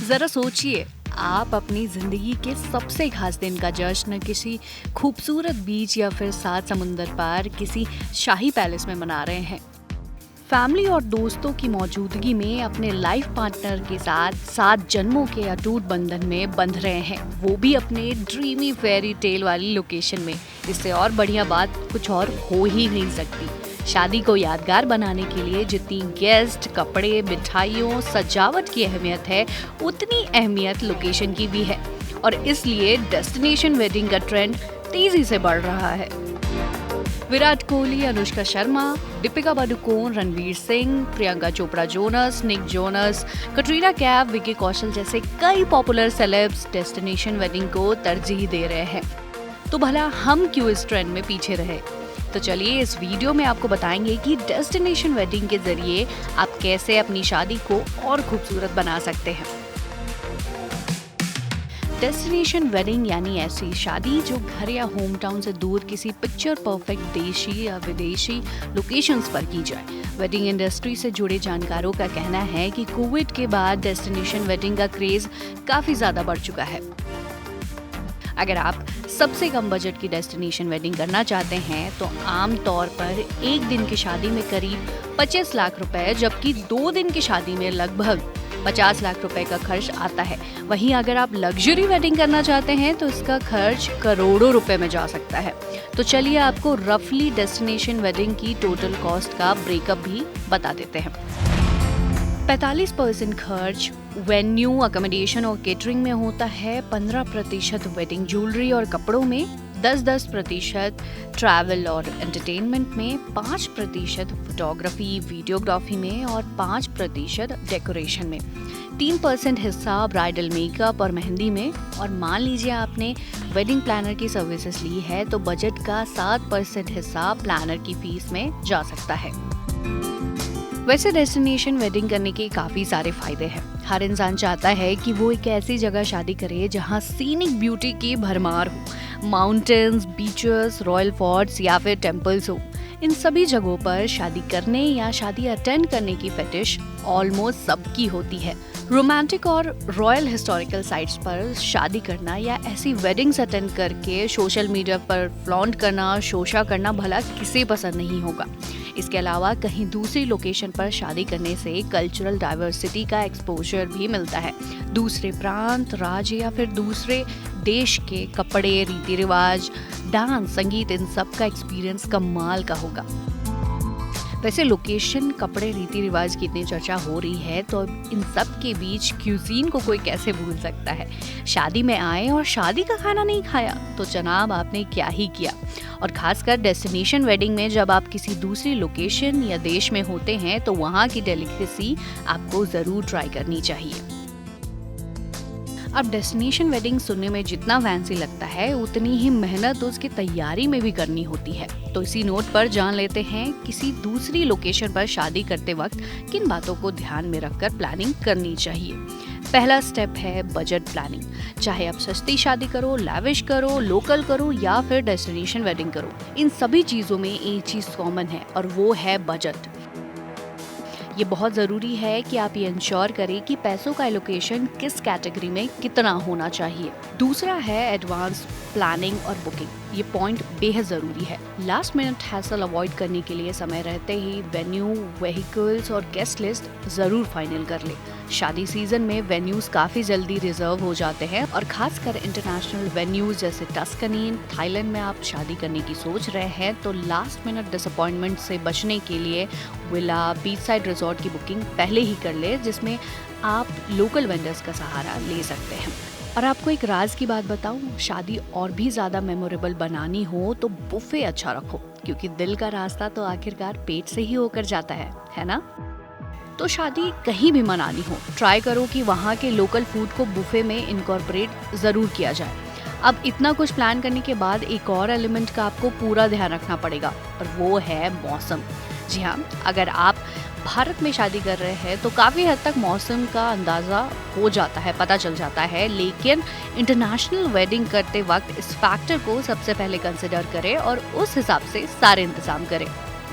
जरा सोचिए, आप अपनी जिंदगी के सबसे खास दिन का जश्न किसी खूबसूरत बीच या फिर सात समुंदर पार किसी शाही पैलेस में मना रहे हैं। फैमिली और दोस्तों की मौजूदगी में अपने लाइफ पार्टनर के साथ 7 जन्मों के अटूट बंधन में बंध रहे हैं, वो भी अपने ड्रीमी फेरी टेल वाली लोकेशन में। इससे और बढ़िया बात कुछ और हो ही नहीं सकती। शादी को यादगार बनाने के लिए जितनी गेस्ट, कपड़े, मिठाइयों, सजावट की अहमियत है, उतनी अहमियत लोकेशन की भी है और इसलिए डेस्टिनेशन वेडिंग का ट्रेंड तेजी से बढ़ रहा है। Virat Kohli, Anushka Sharma, Deepika Padukone, Ranveer Singh, Priyanka Chopra Jonas, Nick Jonas, Katrina Kaif, Vicky Kaushal जैसे कई पॉपुलर सेलेब्स डेस्टिनेशन वेडिंग को तरजीह दे रहे हैं। तो भला हम क्यों इस ट्रेंड में पीछे रहे? तो चलिए इस वीडियो में आपको बताएंगे कि डेस्टिनेशन वेडिंग के जरिए आप कैसे अपनी शादी को और खूबसूरत बना सकते हैं। डेस्टिनेशन वेडिंग यानी ऐसी शादी जो घर या होम टाउन से दूर किसी पिक्चर परफेक्ट देशी या विदेशी लोकेशंस पर की जाए। वेडिंग इंडस्ट्री से जुड़े जानकारों का कहना है कि कोविड के बाद डेस्टिनेशन वेडिंग का क्रेज काफी ज्यादा बढ़ चुका है। अगर आप सबसे कम बजट की डेस्टिनेशन वेडिंग करना चाहते हैं तो आम तौर पर एक दिन की शादी में करीब 25 लाख रुपए, जबकि 2 दिन की शादी में लगभग 50 लाख रुपए का खर्च आता है। वहीं अगर आप लग्जरी वेडिंग करना चाहते हैं तो इसका खर्च करोड़ों रुपए में जा सकता है। तो चलिए आपको रफली डेस्टिनेशन वेडिंग की टोटल कॉस्ट का ब्रेकअप भी बता देते हैं। 45% खर्च वेन्यू, अकोमोडेशन और केटरिंग में होता है, 15% वेडिंग ज्वेलरी और कपड़ों में, 10% ट्रैवल और एंटरटेनमेंट में, 5% फोटोग्राफी, वीडियोग्राफी में और 5% डेकोरेशन में, 3% हिस्सा ब्राइडल मेकअप और मेहंदी में। और मान लीजिए आपने वेडिंग प्लानर की सर्विसेज ली है तो बजट का 7% हिस्सा प्लानर की फीस में जा सकता है। वैसे डेस्टिनेशन वेडिंग करने के काफी सारे फायदे हैं। हर इंसान चाहता है कि वो एक ऐसी जगह शादी करे जहां सीनिक ब्यूटी की भरमार हो, माउंटेन्स, बीचेस, रॉयल फोर्ट्स या फिर टेम्पल्स हो। इन सभी जगहों पर शादी करने या शादी अटेंड करने की फेटिश ऑलमोस्ट सबकी होती है। रोमांटिक और रॉयल हिस्टोरिकल साइट्स पर शादी करना या ऐसी वेडिंग्स अटेंड करके सोशल मीडिया पर फ्लॉन्ट करना, शोशा करना भला किसे पसंद नहीं होगा। इसके अलावा कहीं दूसरी लोकेशन पर शादी करने से कल्चरल डाइवर्सिटी का एक्सपोजर भी मिलता है। दूसरे प्रांत, राज्य या फिर दूसरे देश के कपड़े, रीति रिवाज, डांस, संगीत, इन सब का एक्सपीरियंस कमाल का होगा। वैसे लोकेशन, कपड़े, रीति रिवाज की इतनी चर्चा हो रही है तो इन सब के बीच क्यूजीन को कोई कैसे भूल सकता है। शादी में आए और शादी का खाना नहीं खाया तो जनाब आपने क्या ही किया। और खासकर डेस्टिनेशन वेडिंग में जब आप किसी दूसरी लोकेशन या देश में होते हैं तो वहाँ की डेलिकेसी आपको जरूर ट्राई करनी चाहिए। अब डेस्टिनेशन वेडिंग सुनने में जितना फैंसी लगता है उतनी ही मेहनत उसकी तैयारी में भी करनी होती है। तो इसी नोट पर जान लेते हैं किसी दूसरी लोकेशन पर शादी करते वक्त किन बातों को ध्यान में रखकर प्लानिंग करनी चाहिए। पहला स्टेप है बजट प्लानिंग। चाहे आप सस्ती शादी करो, लैविश करो, लोकल करो या फिर डेस्टिनेशन वेडिंग करो, इन सभी चीजों में एक चीज कॉमन है और वो है बजट। ये बहुत ज़रूरी है कि आप ये इंश्योर करें कि पैसों का एलोकेशन किस कैटेगरी में कितना होना चाहिए। दूसरा है एडवांस प्लानिंग और बुकिंग। ये पॉइंट बेहद ज़रूरी है। लास्ट मिनट हैसल अवॉइड करने के लिए समय रहते ही वेन्यू, व्हीकल्स और गेस्ट लिस्ट ज़रूर फाइनल कर ले। शादी सीजन में वेन्यूज काफ़ी जल्दी रिजर्व हो जाते हैं और खासकर इंटरनेशनल वेन्यूज जैसे टस्कनी, थाईलैंड में आप शादी करने की सोच रहे हैं तो लास्ट मिनट डिसअपॉइंटमेंट से बचने के लिए विला, बीच साइड रिजॉर्ट की बुकिंग पहले ही कर ले, जिसमें आप लोकल वेंडर्स का सहारा ले सकते हैं। और आपको एक राज की बात बताऊं, शादी और भी ज्यादा मेमोरेबल बनानी हो तो बुफे अच्छा रखो, क्योंकि दिल का रास्ता तो आखिरकार पेट से ही होकर जाता है ना? तो शादी कहीं भी मनानी हो, ट्राई करो कि वहाँ के लोकल फूड को बुफे में इनकॉर्पोरेट जरूर किया जाए। अब इतना कुछ प्लान करने के बाद एक और एलिमेंट का आपको पूरा ध्यान रखना पड़ेगा और वो है मौसम। जी हाँ, अगर आप भारत में शादी कर रहे हैं तो काफ़ी हद तक मौसम का अंदाज़ा हो जाता है, पता चल जाता है, लेकिन इंटरनेशनल वेडिंग करते वक्त इस फैक्टर को सबसे पहले कंसिडर करें और उस हिसाब से सारे इंतजाम करें।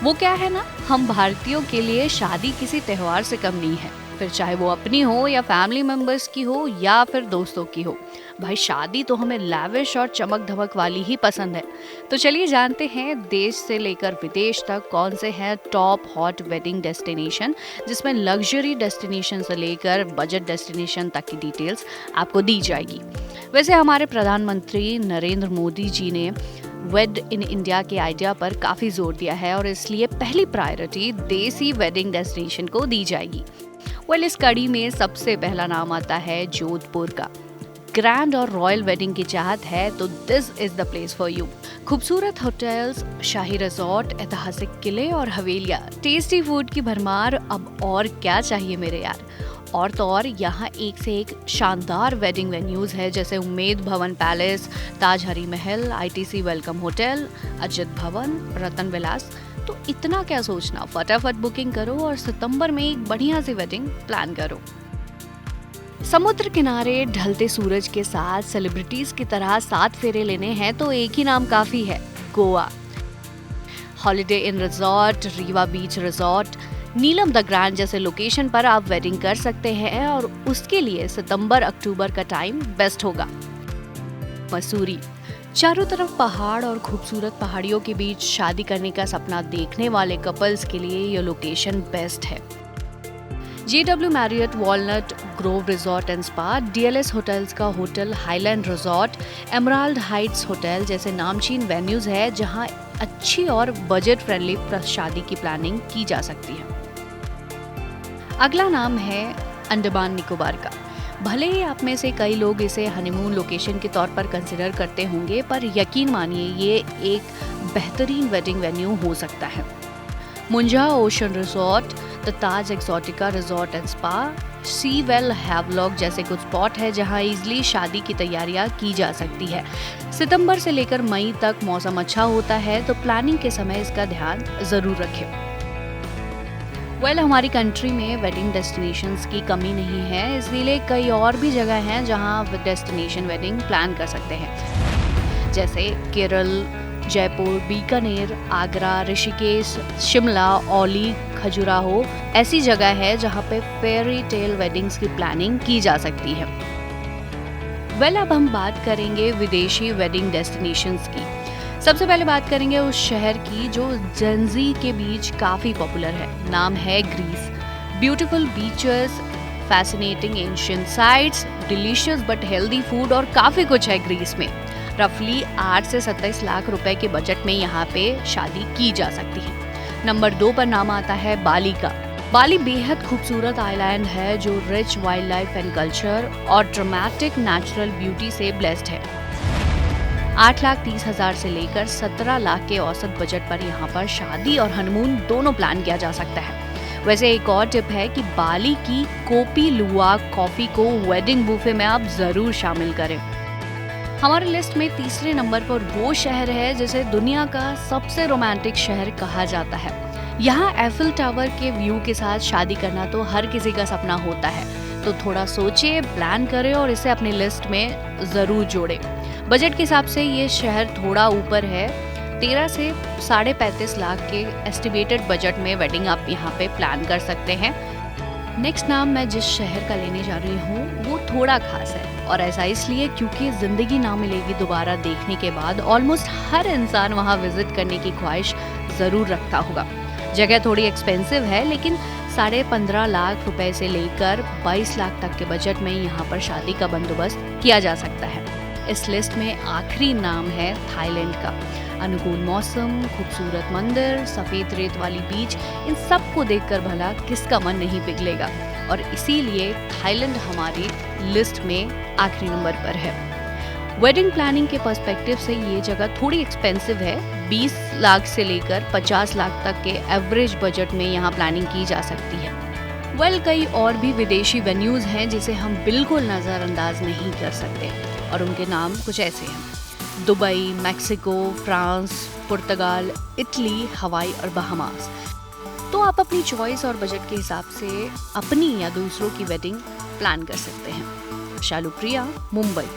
वो क्या है ना, हम भारतीयों के लिए शादी किसी त्योहार से कम नहीं है। फिर चाहे वो अपनी हो या फैमिली मेंबर्स की हो या फिर दोस्तों की हो। भाई शादी तो हमें लैविश और चमक धमक वाली ही पसंद है। तो चलिए जानते हैं देश से लेकर विदेश तक कौन से हैं टॉप हॉट वेडिंग डेस्टिनेशन, जिसमें लग्जरी डेस्टिनेशन से लेकर बजट डेस्टिनेशन तक की डिटेल्स आपको दी जाएगी। वैसे हमारे प्रधानमंत्री नरेंद्र मोदी जी ने वेड इन इंडिया के आइडिया पर काफ़ी जोर दिया है और इसलिए पहली प्रायोरिटी देसी वेडिंग डेस्टिनेशन को दी जाएगी। इस कड़ी में सबसे पहला नाम आता है जोधपुर का। ग्रैंड और रॉयल वेडिंग की चाहत है तो this is the place for you. खूबसूरत होटल्स, शाही रिजॉर्ट, ऐतिहासिक किले और हवेलियां, टेस्टी फूड की भरमार, अब और क्या चाहिए मेरे यार। और तो और यहाँ एक से एक शानदार वेडिंग वेन्यूज है, जैसे उम्मेद भवन पैलेस, ताज हरी महल, ITC वेलकम होटल, अजित भवन, रतन विलास। तो इतना क्या सोचना, फटाफट बुकिंग करो और सितंबर में एक बढ़िया सी वेडिंग प्लान करो। समुद्र किनारे ढलते सूरज के साथ सेलिब्रिटीज की तरह 7 फेरे लेने हैं तो एक ही नाम काफी है, Goa. Holiday in resort, Rewa beach resort, Neelam the grand जैसे लोकेशन पर आप वेडिंग कर सकते हैं और उसके लिए सितंबर-अक्टूबर का टाइम बेस्ट होगा। मसूरी, चारों तरफ पहाड़ और खूबसूरत पहाड़ियों के बीच शादी करने का सपना देखने वाले कपल्स के लिए यह लोकेशन बेस्ट है। JW Marriott Walnut Grove Resort and Spa, DLS hotels का Hotel Highland Resort, Emerald Heights Hotel जैसे नामचीन वेन्यूज है जहां अच्छी और बजट फ्रेंडली शादी की प्लानिंग की जा सकती है। अगला नाम है अंडमान निकोबार का। भले ही आप में से कई लोग इसे हनीमून लोकेशन के तौर पर कंसिडर करते होंगे, पर यकीन मानिए ये एक बेहतरीन वेडिंग वेन्यू हो सकता है। Munjoh Ocean Resort, the Taj Exotica Resort and Spa, Sea Well Havelock जैसे कुछ स्पॉट है जहां इजली शादी की तैयारियां की जा सकती है। सितंबर से लेकर मई तक मौसम अच्छा होता है तो प्लानिंग के समय इसका ध्यान जरूर रखें। हमारी कंट्री में वेडिंग डेस्टिनेशंस की कमी नहीं है, इसलिए कई और भी जगह हैं जहां डेस्टिनेशन वेडिंग प्लान कर सकते हैं, जैसे केरल, जयपुर, बीकानेर, आगरा, ऋषिकेश, शिमला, औली, खजुराहो ऐसी जगह है जहां पे फेयरी टेल वेडिंग्स की प्लानिंग की जा सकती है। अब हम बात करेंगे विदेशी वेडिंग डेस्टिनेशंस की। सबसे पहले बात करेंगे उस शहर की जो जेनजी के बीच काफी पॉपुलर है। नाम है Greece. Beautiful beaches, fascinating ancient sites, delicious but healthy food और काफी कुछ है ग्रीस में। रफली 8 से 27 लाख रुपए के बजट में यहाँ पे शादी की जा सकती है। नंबर 2 पर नाम आता है बाली का। बाली बेहद खूबसूरत आइलैंड है जो rich wild life and culture और ड्रामेटिक नेचुरल ब्यूटी से ब्लेस्ड है। 8,30,000 से लेकर 17 लाख के औसत बजट पर यहाँ पर शादी और हनीमून दोनों प्लान किया जा सकता है। वैसे एक और टिप है कि बाली की कोपी लुवाक कॉफी को वेडिंग बुफे में आप जरूर शामिल करें। हमारे लिस्ट में तीसरे नंबर पर वो शहर है जिसे दुनिया का सबसे रोमांटिक शहर कहा जाता है। यहाँ एफिल टावर के व्यू के साथ शादी करना तो हर किसी का सपना होता है, तो थोड़ा सोचिए, प्लान करें और इसे अपनी लिस्ट में जरूर जोड़ें। बजट के हिसाब से ये शहर थोड़ा ऊपर है, 13 से 35.5 लाख के एस्टिमेटेड बजट में वेडिंग आप यहाँ पे प्लान कर सकते हैं। नेक्स्ट नाम मैं जिस शहर का लेने जा रही हूँ वो थोड़ा खास है, और ऐसा इसलिए क्योंकि जिंदगी ना मिलेगी दोबारा देखने के बाद ऑलमोस्ट हर इंसान वहाँ विजिट करने की ख्वाहिश जरूर रखता होगा। जगह थोड़ी एक्सपेंसिव है, लेकिन 15.5 लाख रुपए से लेकर 22 लाख तक के बजट में यहाँ पर शादी का बंदोबस्त किया जा सकता है। इस लिस्ट में आखिरी नाम है थाईलैंड का। अनुकूल मौसम, खूबसूरत मंदिर, सफेद रेत वाली बीच, इन सब को देखकर भला किसका मन नहीं पिघलेगा, और इसीलिए थाईलैंड हमारी लिस्ट में आखिरी नंबर पर है। वेडिंग प्लानिंग के पर्सपेक्टिव से ये जगह थोड़ी एक्सपेंसिव है। 20 लाख से लेकर 50 लाख तक के एवरेज बजट में यहाँ प्लानिंग की जा सकती है। कई और भी विदेशी वेन्यूज हैं जिसे हम बिल्कुल नज़रअंदाज नहीं कर सकते, और उनके नाम कुछ ऐसे हैं: दुबई, मैक्सिको, फ्रांस, पुर्तगाल, इटली, हवाई और बहामास। तो आप अपनी चॉइस और बजट के हिसाब से अपनी या दूसरों की वेडिंग प्लान कर सकते हैं। शालू प्रिया, मुंबई।